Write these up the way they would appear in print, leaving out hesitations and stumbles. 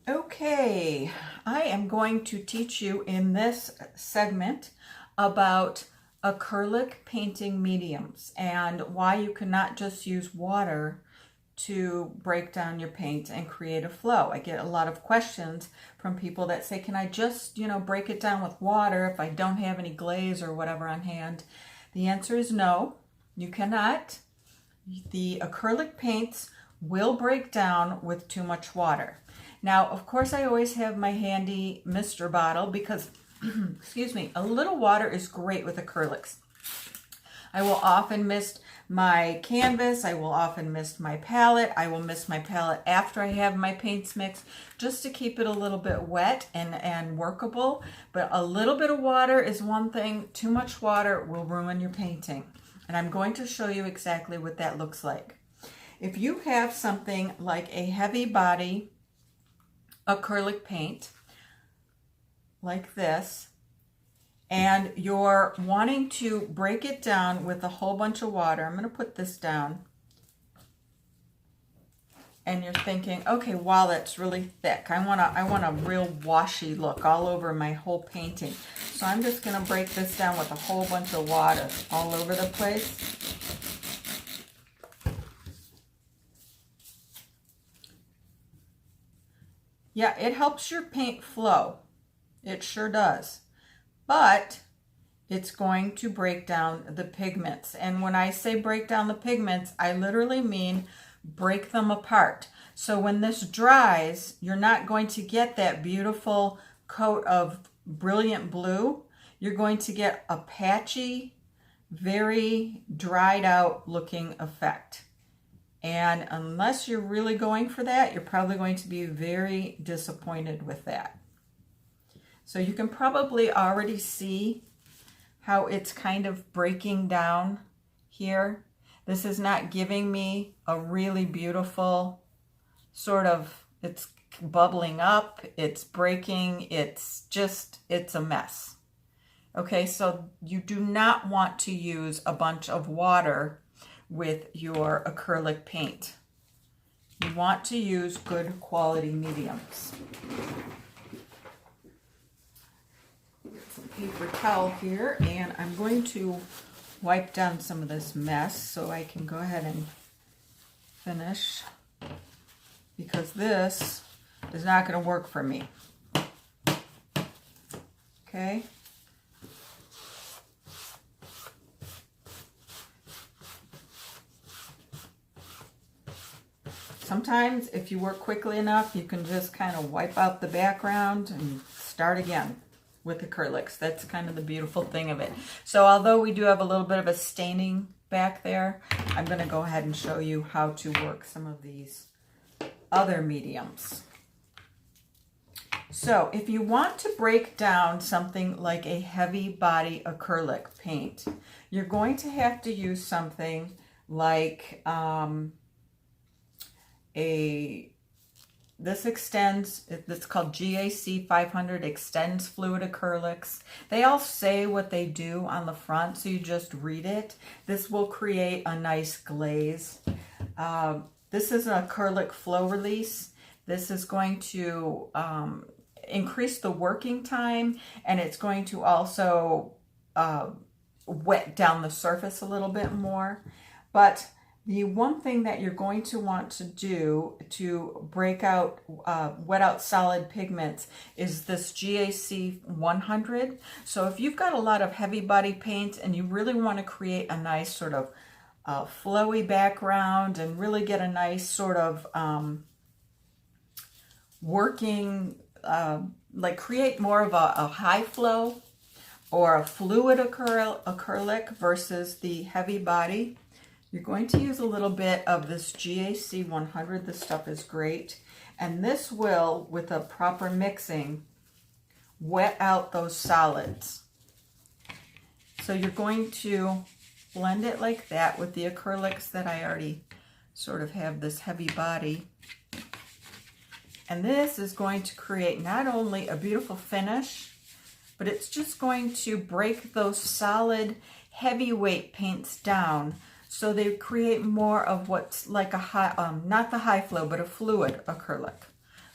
Okay, I am going to teach you in this segment about acrylic painting mediums and why you cannot just use water to break down your paint and create a flow. I get a lot of questions from people that say, can I just, break it down with water if I don't have any glaze or whatever on hand? The answer is no, you cannot. The acrylic paints will break down with too much water. Now, of course, I always have my handy mister bottle because, excuse me, a little water is great with acrylics. I will often mist my canvas. I will often mist my palette. I will mist my palette after I have my paints mixed just to keep it a little bit wet and workable. But a little bit of water is one thing. Too much water will ruin your painting. And I'm going to show you exactly what that looks like. If you have something like a heavy body acrylic paint like this, and you're wanting to break it down with a whole bunch of water, I'm going to put this down, and you're thinking, okay, wow, that's really thick. I want a real washy look all over my whole painting. So I'm just going to break this down with a whole bunch of water all over the place. Yeah, it helps your paint flow. It sure does. But it's going to break down the pigments. And when I say break down the pigments, I literally mean break them apart. So when this dries, you're not going to get that beautiful coat of brilliant blue. You're going to get a patchy, very dried out looking effect. And unless you're really going for that, you're probably going to be very disappointed with that. So you can probably already see how it's kind of breaking down here. This is not giving me a really beautiful sort of, it's bubbling up, it's breaking, it's a mess. Okay, so you do not want to use a bunch of water with your acrylic paint. You want to use good quality mediums. Get some paper towel here, and I'm going to wipe down some of this mess so I can go ahead and finish, because this is not going to work for me. Okay. Sometimes if you work quickly enough, you can just kind of wipe out the background and start again with acrylics. That's kind of the beautiful thing of it. So although we do have a little bit of a staining back there, I'm going to go ahead and show you how to work some of these other mediums. So if you want to break down something like a heavy body acrylic paint, you're going to have to use something like this extends, it's called GAC 500 extends fluid acrylics. They all say what they do on the front, so you just read it. This will create a nice glaze. This is an acrylic flow release. This is going to increase the working time, and it's going to also wet down the surface a little bit more. But the one thing that you're going to want to do to break out, wet out solid pigments is this GAC 100. So if you've got a lot of heavy body paint and you really want to create a nice sort of flowy background and really get a nice sort of working, like create more of a high flow or a fluid acrylic versus the heavy body, you're going to use a little bit of this GAC 100. This stuff is great. And this will, with a proper mixing, wet out those solids. So you're going to blend it like that with the acrylics that I already sort of have this heavy body. And this is going to create not only a beautiful finish, but it's just going to break those solid heavyweight paints down so they create more of what's like a high, not the high flow, but a fluid acrylic.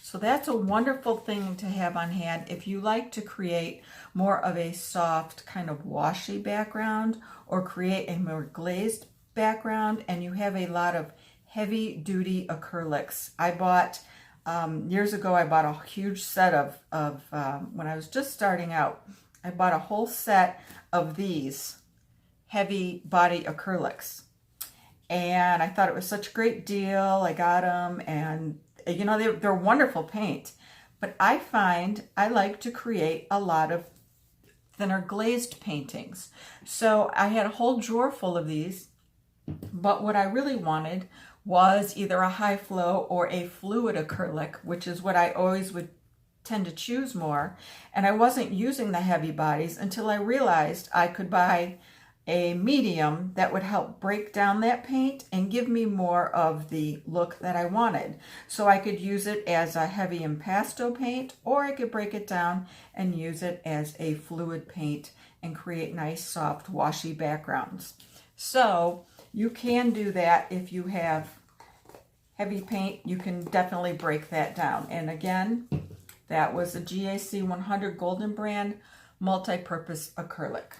So So that's a wonderful thing to have on hand if you like to create more of a soft kind of washy background or create a more glazed background and you have a lot of heavy duty acrylics. I bought, years ago, I bought a huge set of when I was just starting out, I bought a whole set of these heavy body acrylics. And I thought it was such a great deal. I got them and you know, they're wonderful paint, but I find I like to create a lot of thinner glazed paintings. So I had a whole drawer full of these, but what I really wanted was either a high flow or a fluid acrylic, which is what I always would tend to choose more. And I wasn't using the heavy bodies until I realized I could buy a medium that would help break down that paint and give me more of the look that I wanted. So I could use it as a heavy impasto paint, or I could break it down and use it as a fluid paint and create nice soft washy backgrounds. So you can do that if you have heavy paint. You can definitely break that down. And again, that was a GAC 100 Golden Brand multi-purpose acrylic.